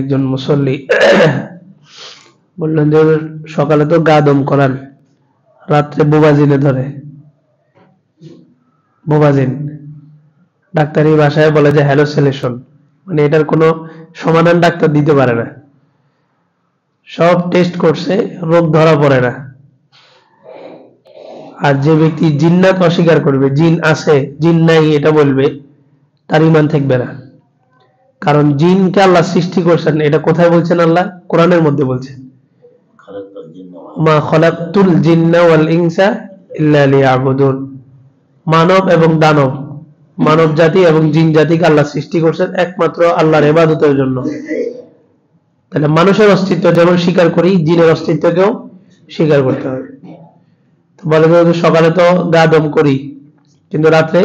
একজন মুসল্লি বললেন যে সকালে তো গা দম করান, রাত্রে বোবাজিনে ধরে। বোবাজিন ডাক্তারি ভাষায় বলে যে হ্যালোসিনেশন, মানে এটার কোনো সমাধান ডাক্তার দিতে পারে না। সব টেস্ট করছে, রোগ ধরা পড়ে না। আর যে ব্যক্তি জিন্নাত অস্বীকার করবে, জিন আছে জিন নাই এটা বলবে, তার ঈমান থাকবে না। কারণ জিনকে আল্লাহ সৃষ্টি করছেন, এটা কোথায় বলছেন? আল্লাহ কোরআনের মধ্যে বলছেন, মা খালাকতুল জিন্না ওয়াল ইনসা ইল্লা লিয়াবুদুন। মানব এবং দানব, মানব জাতি এবং জিন জাতিকে আল্লাহ সৃষ্টি করছেন একমাত্র আল্লাহর ইবাদতের জন্য। তাহলে মানুষের অস্তিত্ব যেমন স্বীকার করি, জিনের অস্তিত্বকেও স্বীকার করতে হবে। তো বলে যে সকালে তো গা দম করি, কিন্তু রাত্রে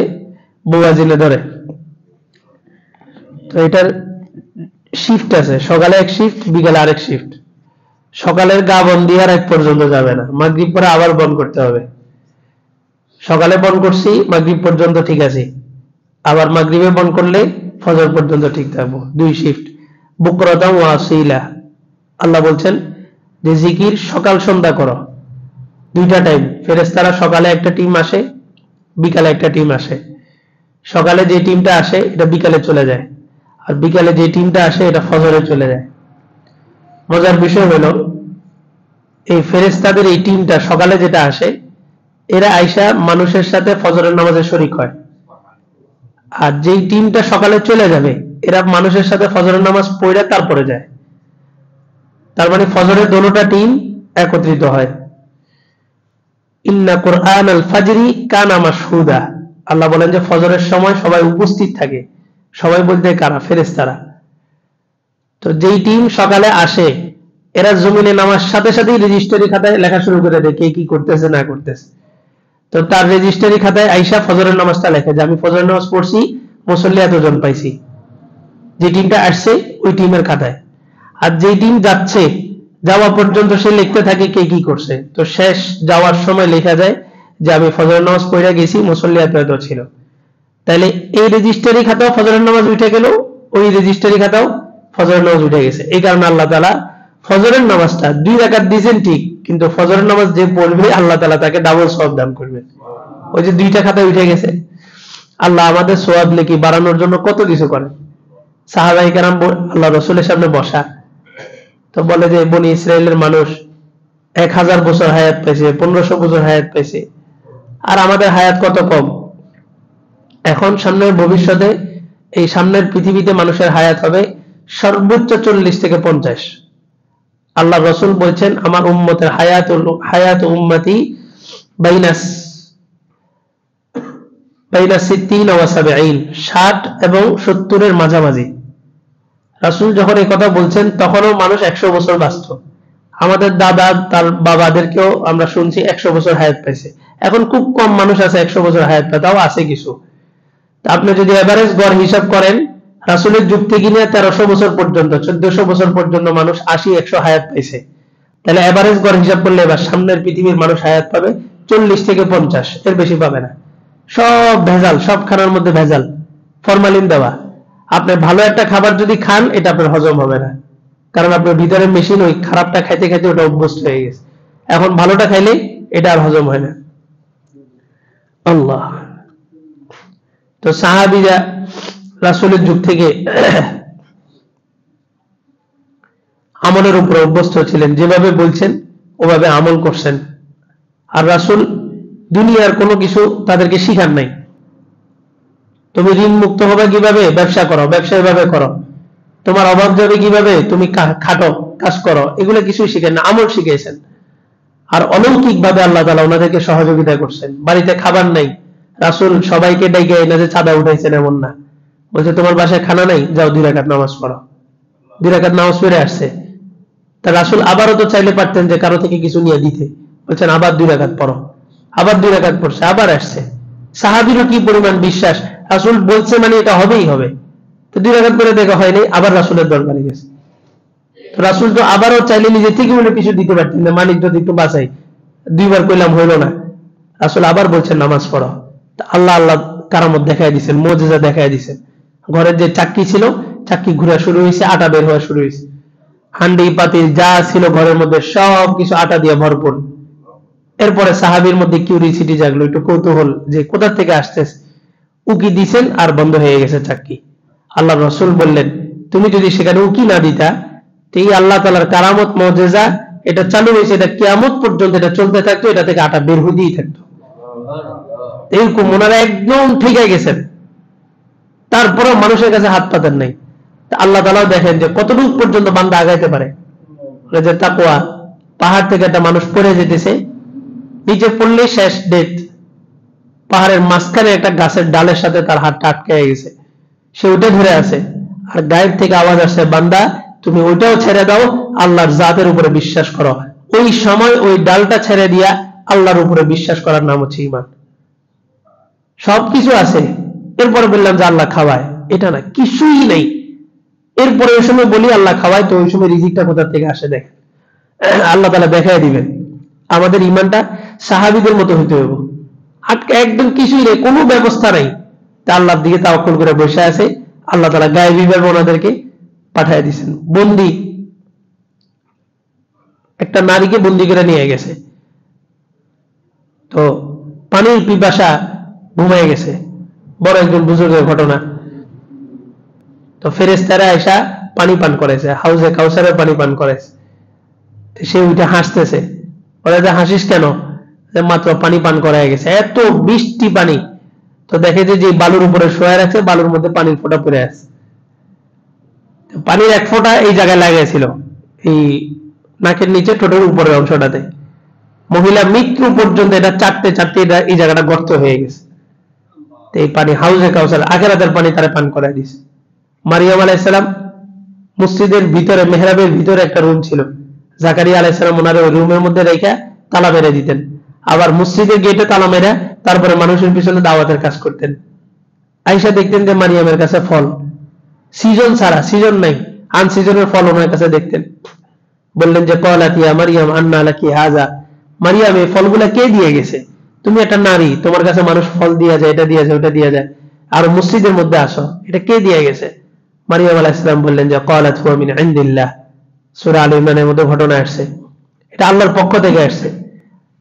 বোবা জিনে ধরে। তো এটার শিফট আছে, সকালে এক শিফট, বিকালে আরেক শিফট। সকালের গা বন দিয়ে আর এক পর্যন্ত যাবে না, মাগরিব পরে আবার বন করতে হবে। সকালে বন করছি, মাগরিব পর্যন্ত ঠিক আছে, আবার মাগরিবে বন করলে ফজর পর্যন্ত ঠিক থাকবো। দুই শিফট, বুকরাতাম ওয়া আসিলা। আল্লাহ বলছেন যে জিকির সকাল সন্ধ্যা করো, দুইটা টাইম। ফেরেশতারা সকালে একটা টিম আসে, বিকালে একটা টিম আসে। সকালে যে টিমটা আসে এটা বিকালে চলে যায়, আর বিকালে যে টিমটা আসে এটা ফজরে চলে যায়। মজার বিষয় হলো এই ফেরেশতাদের এই টিমটা সকালে যেটা আসে, এরা আইসা মানুষের সাথে ফজরের নামাজে শরীক হয়। আর যেই টিমটা সকালে চলে যাবে, এরা মানুষের সাথে ফজরের নামাজ পড়ে তারপরে যায়। তার মানে ফজরের দোনোটা টিম একত্রিত হয়। ইন্না কুরআন আল ফাজরি কানা মাশহুদা। আল্লাহ বলেন যে ফজরের সময় সবাই উপস্থিত থাকে। সবাই বলতে কারা? ফেরেশতারা। তো যেই টিম সকালে আসে, এরা জমিনে নামার সাথে সাথেই রেজিস্ট্রি খাতায় লেখা শুরু করে দেয় কে কি করতেছে না করতেছে। তো তার রেজিস্ট্রি খাতায় আইসা ফজরের নামাজটা লেখে যে আমি ফজরের নামাজ পড়ছি, মুসল্লি এতজন পাইছি। যে টিমটা আসছে ওই টিমের খাতায়। আর যেই টিম যাচ্ছে, যাওয়া পর্যন্ত সে লিখতে থাকে কে কি করছে। তো শেষ যাওয়ার সময় লেখা যায় যে আমি ফজরের নামাজ পড়ে গেছি, মুসল্লি এত এত ছিল। তাহলে এই রেজিস্ট্রি খাতাও ফজরের নামাজ উঠে গেল, ওই রেজিস্ট্রি খাতাও ফজরের নামাজ উঠে গেছে। এই কারণে আল্লাহ তাআলা ফজরের নামাজটা 2 রাকাত দিয়েছেন ঠিক, কিন্তু ফজরের নামাজ যে পড়বে আল্লাহ তাআলা তাকে ডাবল সওয়াব দান করবে। ওই যে 2টা খাতা উঠে গেছে। আল্লাহ আমাদের সওয়াব নেকি বাড়ানোর জন্য কত কিছু করে। সাহাবায়ে কেরাম আল্লাহ রাসূলের সামনে বসা, তো বলে যে বনি ইসরায়েলের মানুষ 1000 বছর হায়াত পেয়েছে, 1500 বছর হায়াত পেয়েছে, আর আমাদের হায়াত কত কম। এখন সামনের ভবিষ্যতে এই সামনের পৃথিবীতে মানুষের হায়াত হবে সর্বোচ্চ 40 থেকে 50। আল্লাহ রাসূল বলছেন আমার উম্মতের হায়াত উম্মতি বাইনাস 60 ওয়া 70, 60 এবং 70 এর মাঝামাঝি। রাসূল যখন এই কথা বলছেন তখনও মানুষ 100 বছর বাঁচত। আমাদের দাদা তার বাবাদেরকেও আমরা শুনছি 100 বছর হায়াত পাইছে। এখন খুব কম মানুষ আছে 100 বছর হায়াত পায়, তাও আছে কিছু। আপনি যদি এভারেজ গড় হিসাব করেন, রাসূলের যুগ থেকে নিয়ে 1300 বছর পর্যন্ত, 1400 বছর পর্যন্ত মানুষ 80-100 হায়াত পাইছে। তাহলে এভারেজ গড় হিসাব করলে এবার সামনের পৃথিবীর মানুষ হায়াত পাবে 40 থেকে 50, এর বেশি পাবে না। সব ভেজাল, সব খানার মধ্যে ভেজাল, ফরমালিন দেওয়া। আপনি ভালো একটা খাবার যদি খান, এটা আপনার হজম হবে না, কারণ আপনার ভিতরে মেশিন ওই খারাপটা খাইতে খাইতে ওটা অভ্যস্ত হয়ে গেছে। এখন ভালোটা খাইলে এটা আর হজম হয় না। আল্লাহ। তো সাহাবীরা রাসূলের যুগ থেকে আমলের উপর অভ্যস্ত ছিলেন, যেভাবে বলছেন ওভাবে আমল করছেন। আর রাসূল দুনিয়ার কোনো কিছু তাদেরকে শিখান নাই। তুমি ঋণ মুক্ত হবে কিভাবে? ব্যবসা করো, ব্যবসা এভাবে করো। তোমার অভাব যাবে কিভাবে? তুমি খাটো, কাজ করো। এগুলো কিছুই শিখেন না, আমল শিখিয়েছেন। আর অলৌকিক ভাবে আল্লাহ তাআলা ওনাদেরকে সহযোগিতা করছেন। বাড়িতে খাবার নাই, রাসূল সবাইকে ডেকে এনে যে চাঁদা উঠাইছেন এমন না। বলছে তোমার বাসায় খানা নাই, যাও 2 রাকাত নামাজ পড়ো। 2 রাকাত নামাজ পড়ে আসছে। তা রাসূল আবারও তো চাইলে পারতেন যে কারো থেকে কিছু নিয়ে দিতে, বলছেন আবার 2 রাকাত পড়ো। আবার 2 রাকাত পড়ছে, আবার আসছে। সাহাবীরও কি পরিমাণ বিশ্বাস, রাসূল বলছে মানে এটা হবেই হবে। তো 2 রাকাত করে দেখা হয়নি, আবার রাসূলের দরবারে গেছে। তো রাসূল তো আবারও চাইলে নিজে থেকে মনে কিছু দিতে পারতেন, না মালিক যদি একটু বাঁচাই, 2 বার কইলাম হইল না। রাসূল আবার বলছেন নামাজ পড়ো। আল্লাহ কারামত দেখায় দিয়েছেন, মুজিজা দেখায় দিয়েছেন। ঘরের যে চাকরি ছিল চাক্কি ঘোরা শুরু হয়েছে, আটা বের হওয়া শুরু হয়েছে। হান্ডি পাতিল যা ছিল ঘরের মধ্যে সব কিছু আটা দিয়ে ভরপুর। এরপরে সাহাবীর মধ্যে কিউরিসিটি জাগলো, একটু কৌতূহল যে কোথা থেকে আসতেছে। উকি দিছেন আর বন্ধ হয়ে গেছে চাক্কি। আল্লাহ রাসূল বললেন, তুমি যদি সেখানে উকি না দিতা, এই আল্লাহ তাআলার কারামত মুজিজা এটা চালু হয়েছে, এটা কিয়ামত পর্যন্ত এটা চলতে থাকতো, এটা থেকে আটা বের হতেই থাকতো। এইরকম ওনারা একদম ঠিক হয়ে গেছেন, তারপরেও মানুষের কাছে হাত পাতেন নাই। আল্লাহ তাআলাও দেখেন যে কতটুকু পর্যন্ত বান্দা আগাইতে পারে। যে তাকওয়া, পাহাড় থেকে একটা মানুষ পড়ে যেতেছে, নিচে পড়লে শেষ ডেথ। পাহাড়ের মাঝখানে একটা গাছের ডালের সাথে তার হাতটা আটকে গেছে, সে ওটা ধরে আছে, আর গায়েব থেকে আওয়াজ আসছে, বান্দা তুমি ওইটাও ছেড়ে দাও, আল্লাহর জাতের উপরে বিশ্বাস করো। ওই সময় ওই ডালটা ছেড়ে দিয়া আল্লাহর উপরে বিশ্বাস করার নাম হচ্ছে ঈমান। সবকিছু আছে, এরপরে বললাম যে আল্লাহ খাওয়ায়, এটা না, কিছুই নেই। এরপরে ওই সময় বলি আল্লাহ খাওয়ায়, তো ওই সময় রিজিকটা কোথা থেকে আসে দেখেন, আল্লাহ তাআলা দেখাই দিবেন। আমাদের ঈমানটা সাহাবীদের মতো হইতে হবে, আটকে একদম কিছুই নেই, কোনো ব্যবস্থা নাই, তা আল্লাহর দিকে তাওয়াক্কুল করে বসে আছে। আল্লাহ তাআলা গায়েবী ভাবে ওনাদেরকে পাঠিয়ে দিয়েছেন। বন্দী একটা নারীকে বন্দী করে নিয়ে গেছে, তো পানির পিপাসা, ঘুমিয়ে গেছে, বড় একজন বুজুর্গের ঘটনা। তো ফেরেশতারা এসে পানি পান করেছে, হাউজে কাউসারের পানি পান করেছে। সে উঠে হাসতেছে, বলে যে হাসিস কেন? মাত্র পানি পান করা গেছে, এত বৃষ্টি পানি। তো দেখে যে বালুর উপরে শোয়া রাখছে, বালুর মধ্যে পানির ফোঁটা পড়ে আছে। পানির এক ফোঁটা এই জায়গায় লাগিয়েছিল, এই নাকের নিচে ঠোঁটের উপরের অংশটাতে। মহিলা মৃত্যু পর্যন্ত এটা চাটতে চাটতে এই জায়গাটা গর্ত হয়ে গেছে। এই পানি হাউজে কাউসার, আখিরাতের পানি তারা পান করায় দিয়েছে। মারিয়াম আলাইহিস সালাম মসজিদের ভিতরে, মেহরাবের ভিতরে একটা রুম ছিল, জাকারিয়া আলাইহিস সালাম ওনার ওই রুমের মধ্যে রেখে তালা মেরে দিতেন। আবার মসজিদের গেটে তালা মেরে তারপরে মানুষের পিছনে দাওয়াতের কাজ করতেন। আয়েশা দেখতেন যে মারিয়ামের কাছে ফল, সিজন ছাড়া, সিজন নাই, আনসিজনের ফল ওনার কাছে দেখতেন। বললেন যে ক্বালাত ইয়া মারিয়াম আন্না লাকি হাযা, মারিয়াম এই ফলগুলা কে দিয়ে গেছে? তুমি একটা নারী, তোমার কাছে মানুষ ফল দিয়ে যায়, এটা দিয়ে যায়, ওটা দিয়ে যায়, আর মসজিদের মধ্যে আসো, এটা কে দিয়ে গেছে? মারিয়াম আলাইহিস সালাম বললেন যে ক্বালাত হুয়া মিন ইনদিল্লাহ, সূরা আল ইমরানের মধ্যে ঘটনা আসছে, এটা আল্লাহর পক্ষ থেকে আসছে।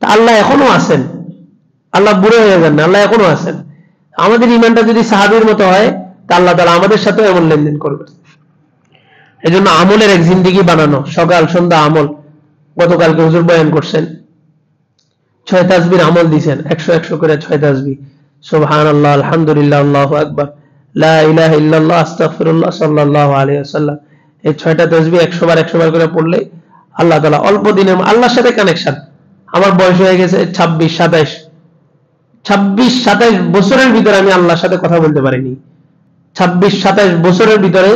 তা আল্লাহ এখনো আছেন, আল্লাহ বুড়ো হয়ে যান না, আল্লাহ এখনো আছেন। আমাদের ঈমানটা যদি সাহাবীর মতো হয়, তা আল্লাহ তাআলা আমাদের সাথে এমন লেনদেন করবেন। এজন্য আমলের এক জিন্দেগি বানানো, সকাল সন্ধ্যা আমল। গতকালকে হুজুর বয়ান করছেন, 6 তাসবির আমল দিয়েছেন, 100 করে 6 তাসবিহ, সুবহানাল্লাহ, আলহামদুলিল্লাহ, আল্লাহু আকবার, লা ইলাহা ইল্লাল্লাহ, আস্তাগফিরুল্লাহ, সাল্লাল্লাহু আলাইহি ওয়াসাল্লাম। এই 6টা তাসবিহ 100 বার করে পড়লে আল্লাহ তাআলা অল্প দিনে আল্লাহর সাথে কানেকশন। আমার বয়স হয়ে গেছে 26-27 বছরের ভিতরে আমি আল্লাহর সাথে কথা বলতে পারিনি। 26-27 বছরের ভিতরে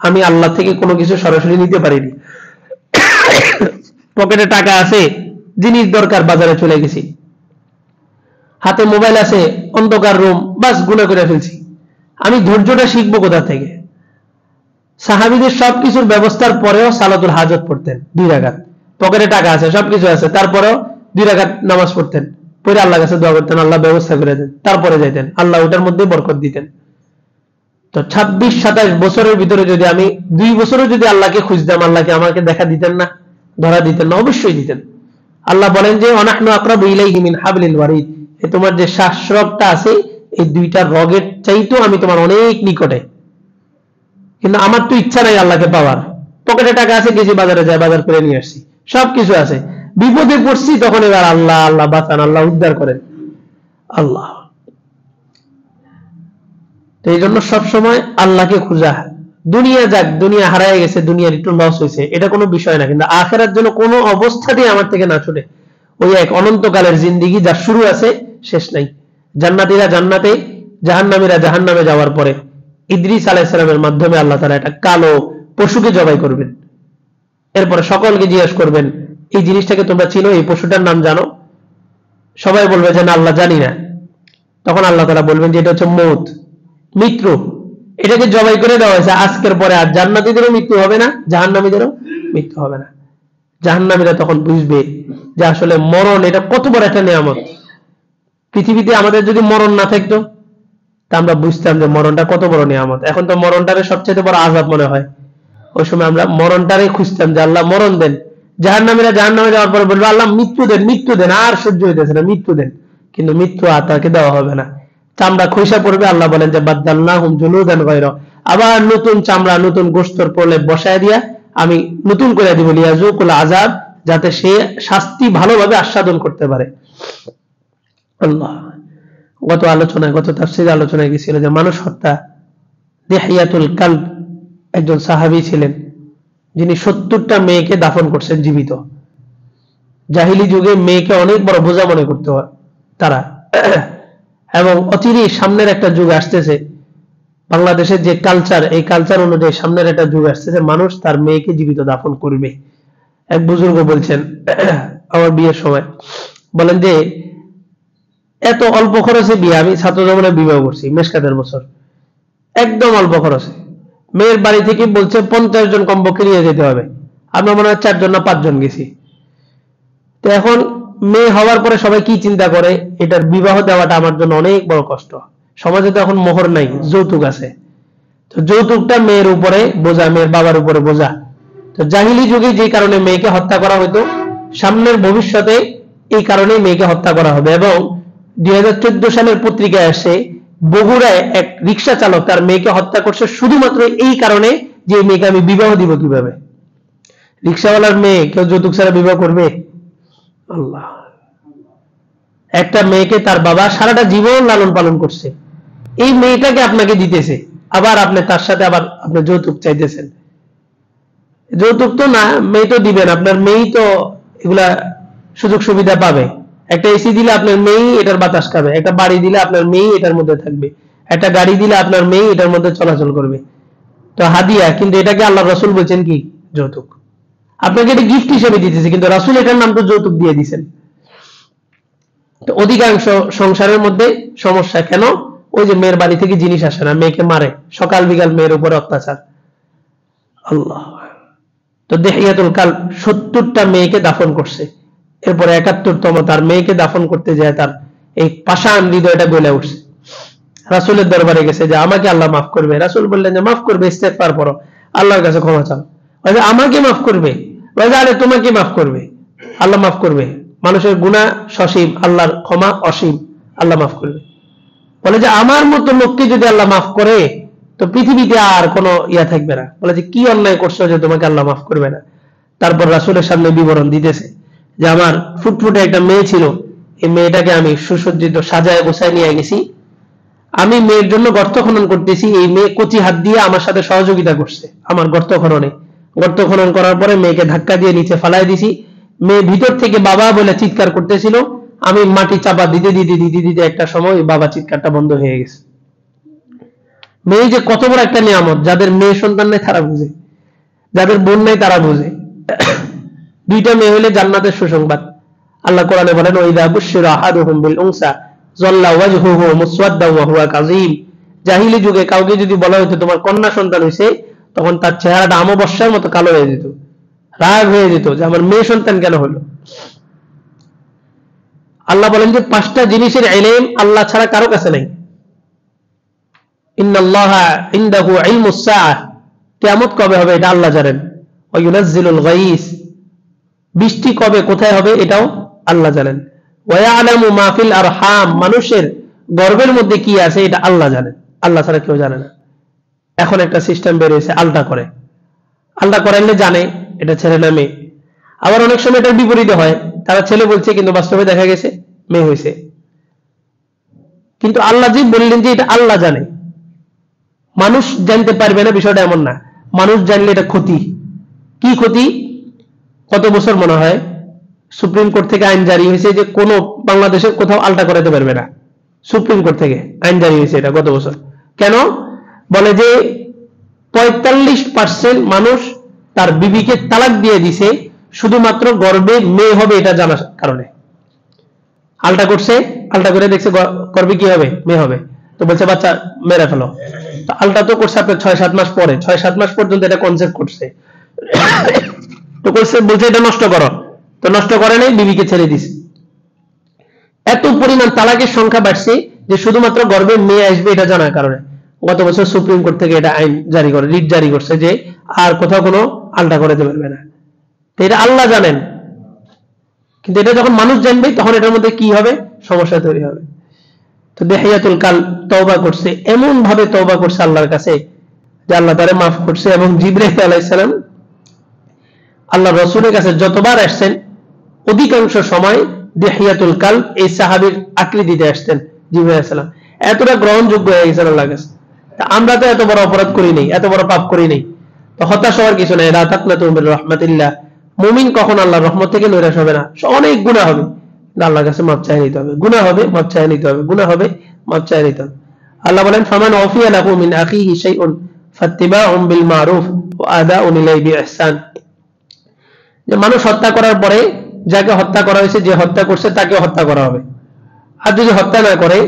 আমি আল্লাহ থেকে কোনো কিছু সরাসরি নিতে পারিনি। পকেটে টাকা আছে, জিনিস দরকার, বাজারে চলে গেছি, হাতে মোবাইল আছে, অন্ধকার রুম, বাস গুনাহ করে ফেলছি। আমি ধৈর্যটা শিখবো কোথা থেকে? সাহাবীদের সবকিছুর ব্যবস্থার পরেও সালাতুল হাজত পড়তেন 2 রাকাত, পকেটে টাকা আছে, সবকিছু আছে, তারপরেও 2 রাকাত নামাজ পড়তেন, পরে আল্লাহর কাছে দোয়া করতেন, আল্লাহ ব্যবস্থা করে দেন, তারপরে যাইতেন, আল্লাহ ওটার মধ্যে বরকত দিতেন। তো 26-27 বছরের ভিতরে যদি আমি 2 বছরও যদি আল্লাহকে খুঁজতাম, আল্লাহকে আমাকে দেখা দিতেন না, ধরা দিতেন না? অবশ্যই দিতেন। আল্লাহ বলেন যে ওয়ানাহনু আকরাবু ইলাইহি মিন হাবলিল ওয়ারিদ, এই তোমার যে শ্বাসরগটা আছে, এই 2টা রগের চাইতেও আমি তোমার অনেক নিকটে। কিন্তু আমার তো ইচ্ছা নাই আল্লাহকে পাওয়ার। পকেটে টাকা আছে, গেছি বাজারে, যায় বাজার করে নিয়ে আসছি, সবকিছু আছে, বিপদে পড়ছি, তখন এবার আল্লাহ আল্লাহ বাঁচান, আল্লাহ উদ্ধার করেন, আল্লাহ। এই জন্য সবসময় আল্লাহকে খোঁজা। দুনিয়া যাক, দুনিয়া হারায় গেছে, দুনিয়ার একটু লস হয়েছে, এটা কোনো বিষয় না, কিন্তু আখিরাত যেন কোনো অবস্থাতেই আমার থেকে না ছুটে। ওই এক অনন্তকালের জিন্দেগি, যার শুরু আছে শেষ নাই। জান্নাতীরা জান্নাতে, জাহান্নামীরা জাহান্নামে যাওয়ার পরে ইদ্রিস আলাইহিস সালামের মাধ্যমে আল্লাহ তাআলা একটা কালো পশুকে জবাই করবেন। এরপরে সকলকে জিজ্ঞেস করবেন, এই জিনিসটাকে তোমরা চিনো, এই পশুটার নাম জানো? সবাই বলবে যে না, আল্লাহ জানি না। তখন আল্লাহ তাআলা বলবেন যে এটা হচ্ছে মউত, মৃত্যু। এটাকে জবাই করে দেওয়া হয়েছে, আজকের পরে আর জান্নাতীদেরও মৃত্যু হবে না, জাহান্নামীদেরও মৃত্যু হবে না। জাহান্নামীরা তখন বুঝবে যে আসলে মরণ এটা কত বড় একটা নিয়ামত। পৃথিবীতে আমাদের যদি মরণ না থাকতো, তা আমরা বুঝতাম যে মরণটা কত বড় নিয়ামত। এখন তো মরণটারে সবচেয়ে বড় আযাব মনে হয়। ওই সময় আমরা মরণটারে খুঁজতাম যে আল্লাহ মরণ দেন। জাহান্নামীরা জাহান্নামে যাওয়ার পরে বলবে আল্লাহ মৃত্যু দেন, মৃত্যু দেন, আর সহ্য হইতেছে না, মৃত্যু দেন। কিন্তু মৃত্যু আর তাকে দেওয়া হবে না, চামড়া খইসা পড়বে। আল্লাহ বলেন যে বাদদালনাহুম জুলুদান গায়রা, আবার নতুন চামড়া নতুন গোশতর পরে বসায় দিয়া আমি নতুন করে দিব, লিয়াজুকুল আযাব, যাতে সে শাস্তি ভালোভাবে আস্বাদন করতে পারে। আল্লাহ গত তাফসীরে আলোচনায় গেছিল যে মানুষ হত্যা, দিহিয়াতুল কালব একজন সাহাবী ছিলেন যিনি 70টা মেয়েকে দাফন করছেন জীবিত। জাহিলি যুগে মেয়েকে অনেক বড় বোঝা মনে করতে হয় তারা, এবং অচিরেই সামনের একটা যুগ আসতেছে, বাংলাদেশের যে কালচার, এই কালচার অনুযায়ী সামনের একটা যুগ আসতেছে মানুষ তার মেয়েকে জীবিত দাফন করবে। এক বুজুর্গ বলছেন আমার বিয়ের সময়, বলেন যে এত অল্প খরচে বিয়ে, আমি ছাত্র জীবনে বিবাহ করছি মেশকাতের বছর, একদম অল্প খরচে। মেয়ের বাড়ি থেকে বলছে 50 জন কমপক্ষে নিয়ে যেতে হবে, আমরা মনে হয় 4 জন না 5 জন গেছি। তো এখন মেয়ে হওয়ার পরে সবাই কি চিন্তা করে, এটার বিবাহ দেওয়াটা আমার জন্য অনেক বড় কষ্ট। সমাজে তো এখন মোহর নাই, যৌতুক আছে। তো যৌতুকটা মেয়ের উপরে বোঝা, মেয়ের বাবার উপরে বোঝা। তো জাহিলি যুগে যে কারণে মেয়েকে হত্যা করা হতো, সামনের ভবিষ্যতে এই কারণে মেয়েকে হত্যা করা হবে। এবং 2014 সালের পত্রিকায় আসে বগুড়ায় এক রিক্সা চালক তার মেয়েকে হত্যা করছে শুধুমাত্র এই কারণে যে মেয়েকে আমি বিবাহ দিব কিভাবে। রিক্সাওয়ালার মেয়ে কেউ যৌতুক ছাড়া বিবাহ করবে? আল্লাহ, একটা মেয়েকে তার বাবা সারাটা জীবন লালন পালন করছে, এই মেয়েটাকে আপনাকে দিতেছে, আবার আপনি তার সাথে আবার আপনি যৌতুক চাইতেছেন। যৌতুক তো না, মেয়ে তো দিবেন, আপনার মেয়েই তো এগুলা সুযোগ সুবিধা পাবে। একটা এসি দিলে আপনার মেয়েই এটার বাতাস খাবে, একটা বাড়ি দিলে আপনার মেয়েই এটার মধ্যে থাকবে, একটা গাড়ি দিলে আপনার মেয়েই এটার মধ্যে চলাচল করবে। তো হাদিয়া, কিন্তু এটাকে আল্লাহ রাসূল বলছেন কি যৌতুক। আপনাকে এটা গিফট হিসেবে দিতেছে, কিন্তু রাসূল এটার নাম তো যৌতুক দিয়ে দিয়েছেন। তো অধিকাংশ সংসারের মধ্যে সমস্যা কেন? ওই যে মেয়ের বাড়ি থেকে জিনিস আসে না, মেয়েকে মারে, সকাল বিকাল মেয়ের উপরে অত্যাচার। আল্লাহ। তো দিহিয়াতুল কালব 70টা মেয়েকে দাফন করছে, এরপরে 71তম তার মেয়েকে দাফন করতে যায় তার এই পাষাণ হৃদয়টা গলে উঠছে। রাসূলের দরবারে গেছে যে আমাকে আল্লাহ মাফ করবে। রাসূল বললেন যে মাফ করবে, ইস্তেগফার পড়ো, আল্লাহর কাছে ক্ষমা চাও। বলে আমাকে মাফ করবে? বলে আরে তোমাকে মাফ করবে, আল্লাহ মাফ করবে। মানুষের গুনাহ সসীম, আল্লাহর ক্ষমা অসীম, আল্লাহ মাফ করবে। বলে যে আমার মতো লোককে যদি আল্লাহ মাফ করে তো পৃথিবীতে আর কোনো ইয়া থাকবে না। বলে যে কি অন্যায় করছো যে তোমাকে আল্লাহ মাফ করবে না? তারপর রাসূলের সামনে বিবরণ দিতেছে যে আমার ফুটফুটে একটা মেয়ে ছিল, এই মেয়েটাকে আমি সুসজ্জিত সাজায় গোছায় নিয়ে গেছি, আমি মেয়ের জন্য গর্ত খনন করতেছি, এই মেয়ে কচি হাত দিয়ে আমার সাথে সহযোগিতা করছে আমার গর্ত খননে। গর্ত খনন করার পরে মেয়েকে ধাক্কা দিয়ে নিচে ফালাই দিছি, মেয়ে ভিতর থেকে বাবা বলে চিৎকার করতেছিল, আমি মাটি চাপা দিতে দিতে দিতে দিতে একটা সময় বাবা চিৎকারটা বন্ধ হয়ে গেছে। মেয়ে যে কত বড় একটা নিয়ামত, যাদের মেয়ে সন্তান নেই তারা বুঝে, যাদের বোন নেই তারা বুঝে। 2টা মেয়ে হলে জান্নাতের সুসংবাদ। আল্লাহ কোরআনে বলেন ওয়াইদা বুশিরা আহাদুহুম বিল উনসা যাল্লা ওয়াজহুহু মুসওয়াদ্দান ওয়া হুয়া কাযীম। জাহিলি যুগে কাউকে যদি বলা হতো তোমার কন্যা সন্তান হইছে, তখন তার চেহারাটা অমাবস্যার মতো কালো হয়ে যেত, রাগ হয়ে যেত যে আমার মেয়ে সন্তান কেন হলো। আল্লাহ বলেন যে 5টা জিনিসের ইলম আল্লাহ ছাড়া কারো কাছে নাই। ইন্নাল্লাহা ইনদাহু ইলমুস সাআহ, কিয়ামত কবে হবে এটা আল্লাহ জানেন। ওয়া ইউনাজ্জিলুল গায়স, বৃষ্টি কবে কোথায় হবে এটাও আল্লাহ জানেন। ওয়া ইয়ালামু মা ফিল আরহাম, মানুষের গর্ভের মধ্যে কি আছে এটা আল্লাহ জানেন, আল্লাহ ছাড়া কেউ জানে না। এখন একটা সিস্টেম বের হয়েছে আলটা করে, আলটা করাইলে জানে এটা ছেলে না মেয়ে। আবার অনেক সময় এটার বিপরীতে হয়, তারা ছেলে বলছে কিন্তু বাস্তবে দেখা গেছে মেয়ে হয়েছে। কিন্তু আল্লাহ জি বললেন যে এটা আল্লাহ জানে, মানুষ জানতে পারবে না, বিষয়টা এমন না। মানুষ জানলে এটা ক্ষতি। কি ক্ষতি? কত বছর মনে হয় সুপ্রিম কোর্ট থেকে আইন জারি হয়েছে যে কোনো বাংলাদেশের কোথাও আলটা করাতে পারবে না। সুপ্রিম কোর্ট থেকে আইন জারি হয়েছে এটা গত বছর। কেন? বলে যে 45% মানুষ তার বিবিকে তালাক দিয়ে দিছে শুধুমাত্র গর্ভে মেয়ে হবে এটা জানার কারণে। আলটা করছে, আলটা করে দেখছে গর্ভে কি হবে, মেয়ে হবে, তো বলছে বাচ্চা মেরে ফেলো। তো আলটা তো করছে আপনার 6-7 মাস পরে, 6-7 মাস পর্যন্ত এটা কনসেপ্ট করছে, তো করছে বলছে এটা নষ্ট করো, তো নষ্ট করে নাই, বিবিকে ছেড়ে দিছে। এত পরিমাণ তালাকের সংখ্যা বাড়ছে যে শুধুমাত্র গর্ভে মেয়ে আসবে এটা জানার কারণে গত বছর সুপ্রিম কোর্ট থেকে এটা আইন জারি করে, রিট জারি করছে যে আর কোথাও কোনো আলটা করে দিতে পারবে না। তো এটা আল্লাহ জানেন, কিন্তু এটা যখন মানুষ জানবে তখন এটার মধ্যে কি হবে, সমস্যা তৈরি হবে। তো দেহিয়াতুল কাল তওবা করছে, এমন ভাবে তওবা করছে আল্লাহর কাছে যে আল্লাহ তারে মাফ করছে। এবং জিবরাইল আলাইহিস সালাম আল্লাহ রাসূলের কাছে যতবার আসছেন অধিকাংশ সময় দেহিয়াতুল কাল এই সাহাবীর আকৃতিতে আসতেন জিবরাইল আলাইহিস সালাম, এতটা গ্রহণযোগ্য হয়ে গেছে আল্লাহর কাছে। আমরা তো এত বড় অপরাধ করি নাই, এত বড় পাপ করি নাই, তো হতাশ হওয়ার কিছু নাই। লা তাকনাতু মির রাহমাতিল্লাহ, মুমিন কখন আল্লাহর রহমত থেকে নৈরাশ হবে না। অনেক গুনাহ হবে, আল্লাহর কাছে মাফ চাই নিতে হবে, গুনাহ হবে মাফ চাই নিতে হবে, গুনাহ হবে মাফ চাই নিতে হবে। আল্লাহ বলেন ফামান উফিয়া লাহু মিন আখিহি শাইউন ফাত্তিবাউন বিল মারুফ ওয়া আদাউন ইলাইহি বিইহসান, যে মানুষ হত্যা করার পরে যাকে হত্যা করা হয়েছে, যে হত্যা করছে তাকে হত্যা করা হবে। আর যদি হত্যা না করে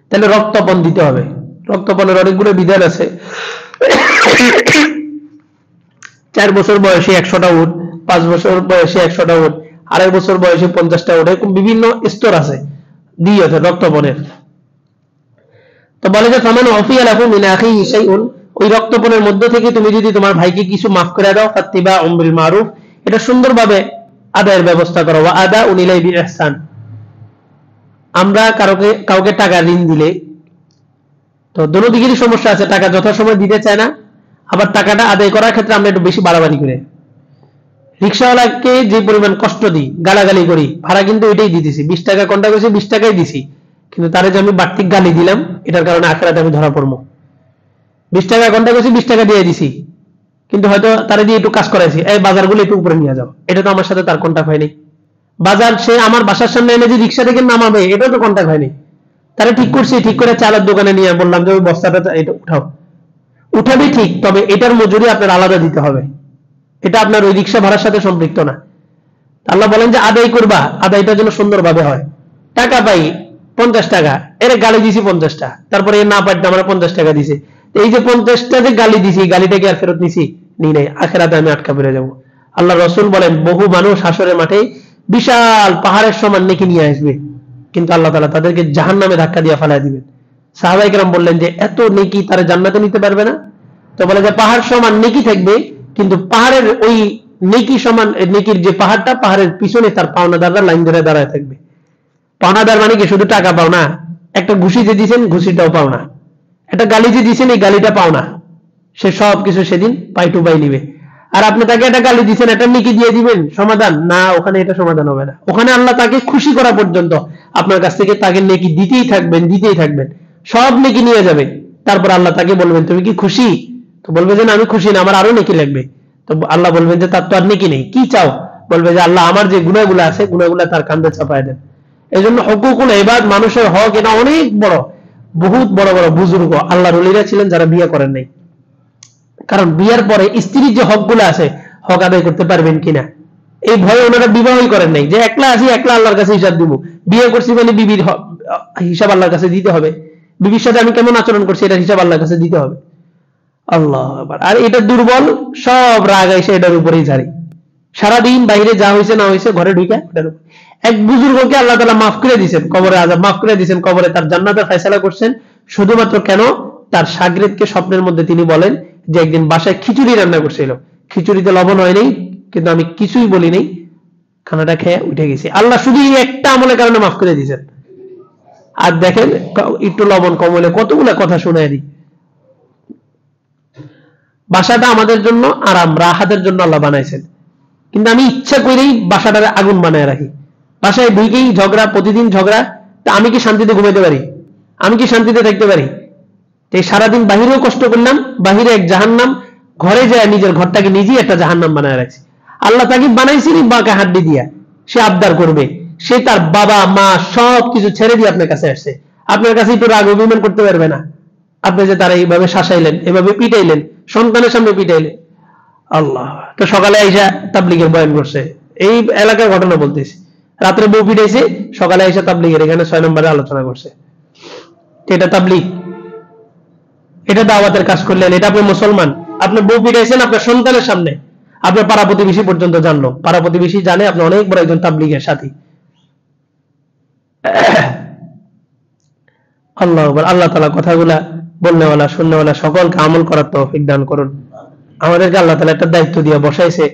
তাহলে রক্তপণ দিতে হবে। রক্তপণের অনেকগুলো বিধান আছে। 4 বছর বয়সে 100টা উট, 5 বছর বয়সে 100টা উট, 2.5 বছর বয়সে 50টা উট, এরকম বিভিন্ন স্তর আছে দিয়েছে রক্তপণের। তো বলে যে ফামান উফিয়া লাহু মিন আখিহি শাইউন, ওই রক্তপণের মধ্য থেকে তুমি যদি তোমার ভাইকে কিছু মাফ করে দাও, ফাত্তিবাউন বিল মারুফ, এটা সুন্দরভাবে আদায়ের ব্যবস্থা করো, ওয়া আদাউন ইলাইহি বিইহসান। আমরা কাউকে টাকা ঋণ দিলে তো দোনো দিকেরই সমস্যা আছে, টাকা যথাসময় দিতে চায় না, আবার টাকাটা আদায় করার ক্ষেত্রে আমরা একটু বেশি বাড়াবাড়ি করি। রিকশাওয়ালাকে যে পরিমাণ কষ্ট দিই, গালাগালি করি, ভাড়া কিন্তু এটাই দিতেছি, 20 টাকা কন্টা করেছি 20 টাকাই দিছি, কিন্তু তারে যে আমি বাড়তি গালি দিলাম এটার কারণে আখিরাতে আমি ধরা পড়বো। 20 টাকা কন্টা করেছি 20 টাকা দিয়ে দিছি, কিন্তু হয়তো তারে দিয়ে একটু কাজ করাইছি, এই বাজারগুলো একটু উপরে নিয়ে যাও, এটা তো আমার সাথে তার কন্টাক্ট হয়নি। বাজার সে আমার বাসার সামনে এনে যে রিকশা থেকে নামাবে, এটাও তো কন্টাক্ট হয়নি। তারা ঠিক করছি, ঠিক করে চালের দোকানে নিয়ে বললাম যে ওই বস্তাটা এটা উঠাও, উঠাবে ঠিক, তবে এটার মজুরি আপনার আলাদা দিতে হবে, এটা আপনার ওই রিকশা ভাড়ার সাথে সম্পৃক্ত না। আল্লাহ বলেন যে আদায় করবা, আদায়টা যেন সুন্দরভাবে হয়। টাকা পাই 50 টাকা, এর গালি দিছি 50টা, তারপরে না পাইতে আমরা 50 টাকা দিছি, এই যে 50টা যে গালি দিছি, গালিটাকে আর ফেরত নিছি নি নাই, আখিরাতে আমি আটকা পড়ে যাব। আল্লাহ রাসূল বলেন বহু মানুষ হাসরের মাঠে বিশাল পাহাড়ের সমান নেকি নিয়ে আসবে, কিন্তু আল্লাহ তাআলা তাদেরকে জাহান্নামে ধাক্কা দিয়ে ফেলাই দিবেন। সাহাবায়ে কেরাম বললেন যে এত নেকি তারা জান্নাতে নিতে পারবে না? তো বলে যে পাহাড় সমান নেকি থাকবে, কিন্তু পাহাড়ের ওই নেকি সমান নেকির যে পাহাড়টা, পাহাড়ের পিছনে তার পাওনাদাররা লাইন ধরে দাঁড়ায় থাকবে। পাওনাদার মানে কি শুধু টাকা পাও না, একটা ঘুষি যে দিয়েছেন ঘুষিটাও পাও না, একটা গালি যে দিয়েছেন এই গালিটা পাও না, সে সব কিছু সেদিন পাই টু পাই নিবে। আর আপনি তাকে একটা গালি দিচ্ছেন, একটা নেকি দিয়ে দিবেন সমাধান না, ওখানে এটা সমাধান হবে না। ওখানে আল্লাহ তাকে খুশি করা পর্যন্ত আপনার কাছ থেকে তাকে নেকি দিতেই থাকবেন, দিতেই থাকবেন, সব নেকি নিয়ে যাবে। তারপর আল্লাহ তাকে বলবেন তুমি কি খুশি? তো বলবে যে না আমি খুশি না, আমার আরো নেকি লাগবে। তো আল্লাহ বলবেন যে তার তো আর নেকি নেই, কি চাও? বলবে যে আল্লাহ আমার যে গুনাহগুলো আছে গুনাহগুলো তার কাঁধে চাপায় দেন। এই জন্য হুকুকুল ইবাদ, মানুষের হক, এটা অনেক বড়, বহুত বড় বড় বুজুর্গ আল্লাহর ওলিরা ছিলেন যারা বিয়ে করেন নাই। কারণ বিয়ের পরে স্ত্রীর যে হকগুলো আছে, হক আদায় করতে পারবেন কিনা এই ভয়ে ওনারা বিবাহই করেন নাই, যে একলা আসি একলা আল্লাহর কাছে হিসাব দিব। বিয়ে করছি মানে বিবির হিসাব আল্লাহর কাছে দিতে হবে, বিবির সাথে আমি কেমন আচরণ করছি এটার হিসাব আল্লাহর কাছে দিতে হবে। আল্লাহ আকবার। আর এটা দুর্বল, সব রাগ এসে এটার উপরেই ঝাড়ি, সারাদিন বাইরে যা হয়েছে না হয়েছে ঘরে ঢুকে এটার উপর। এক বুজুর্গকে আল্লাহ তাআলা মাফ করে দিয়েছেন, কবরে আযাব মাফ করে দিয়েছেন, কবরে তার জান্নাতের ফয়সালা করছেন, শুধুমাত্র কেন? তার শাগিরদকে স্বপ্নের মধ্যে তিনি বলেন যে একদিন বাসায় খিচুড়ি রান্না করছিল, খিচুড়িতে লবণ হয় নাই, কিন্তু আমি কিছুই বলি নাই, খানাটা খেয়ে উঠে গেছি। আল্লাহ শুধু এই একটা আমলের কারণে মাফ করে দিয়েছেন। আর দেখেন একটু লবণ কম হলে কতগুলো কথা শোনায় দিই। বাসাটা আমাদের জন্য আরাম রাহাতের জন্য আল্লাহ বানাইছেন, কিন্তু আমি ইচ্ছা করেই বাসাটারে আগুন বানায় রাখি। বাসায় ঢুকেই ঝগড়া, প্রতিদিন ঝগড়া, তা আমি কি শান্তিতে ঘুমাইতে পারি? আমি কি শান্তিতে থাকতে পারি? এই সারাদিন বাহিরেও কষ্ট করলাম, বাহিরে এক জাহান্নাম, ঘরে যায় নিজের ঘরটাকে নিজেই একটা জাহান্নাম বানায় রাখছি। আল্লাহ তাকে বানাইছেন বাঁকা হাড্ডি দিয়া, সে আবদার করবে, সে তার বাবা মা সব কিছু ছেড়ে দিয়ে আপনার কাছে আসছে, আপনার কাছে একটু রাগ অভিমান করতে পারবে না। আপনি যে তারা এইভাবে শাসাইলেন, এভাবে পিটাইলেন, সন্তানের সামনে পিটাইলেন। আল্লাহ, তো সকালে আইসা তাবলীগের বয়ান করছে, এই এলাকার ঘটনা বলতেছি, রাত্রে বউ পিটাইছে, সকালে আইসা তাবলীগের এখানে 6 নম্বরে আলোচনা করছে। এটা তাবলীগ? এটা দাওয়াতের কাজ করলেন? এটা আপনি মুসলমান? আপনি বউ পিটাইছেন আপনার সন্তানের সামনে, আপনার পাড়া প্রতিবেশী পর্যন্ত জানলো, পাড়া প্রতিবেশী জানে আপনি অনেক বড় একজন তাবলীগের সাথী। আল্লাহু আকবার। আল্লাহ তাআলা কথাগুলা বলনেওয়ালা শুননেওয়ালা সকলকে আমল করার তৌফিক দান করুন। আমাদেরকে আল্লাহ তাআলা একটা দায়িত্ব দিয়ে বসাইছে,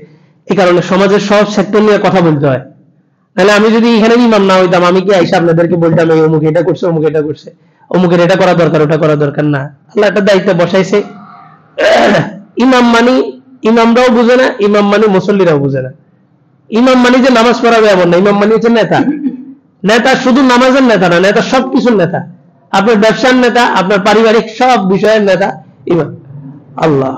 এই কারণে সমাজের সব সেক্টর নিয়ে কথা বলতে হয়। তাহলে আমি যদি এখানে ইমাম না হইতাম, আমি কি আইসা আপনাদেরকে বলতাম এই অমুক এটা করছে, অমুক এটা করছে, অমুকের এটা করা দরকার, ওটা করা দরকার না। আল্লাহ একটা দায়িত্ব বসাইছে। ইমাম মানি ইমামরাও বুঝে না, ইমাম মানি মুসল্লিরাও বুঝে না। ইমাম মানি যে নামাজ পড়াবে এমন না, ইমাম মানি হচ্ছে নেতা। নেতা শুধু নামাজের নেতা না, নেতা সবকিছুর নেতা। আপনার ব্যবসার নেতা, আপনার পারিবারিক সব বিষয়ের নেতা ইমাম। আল্লাহ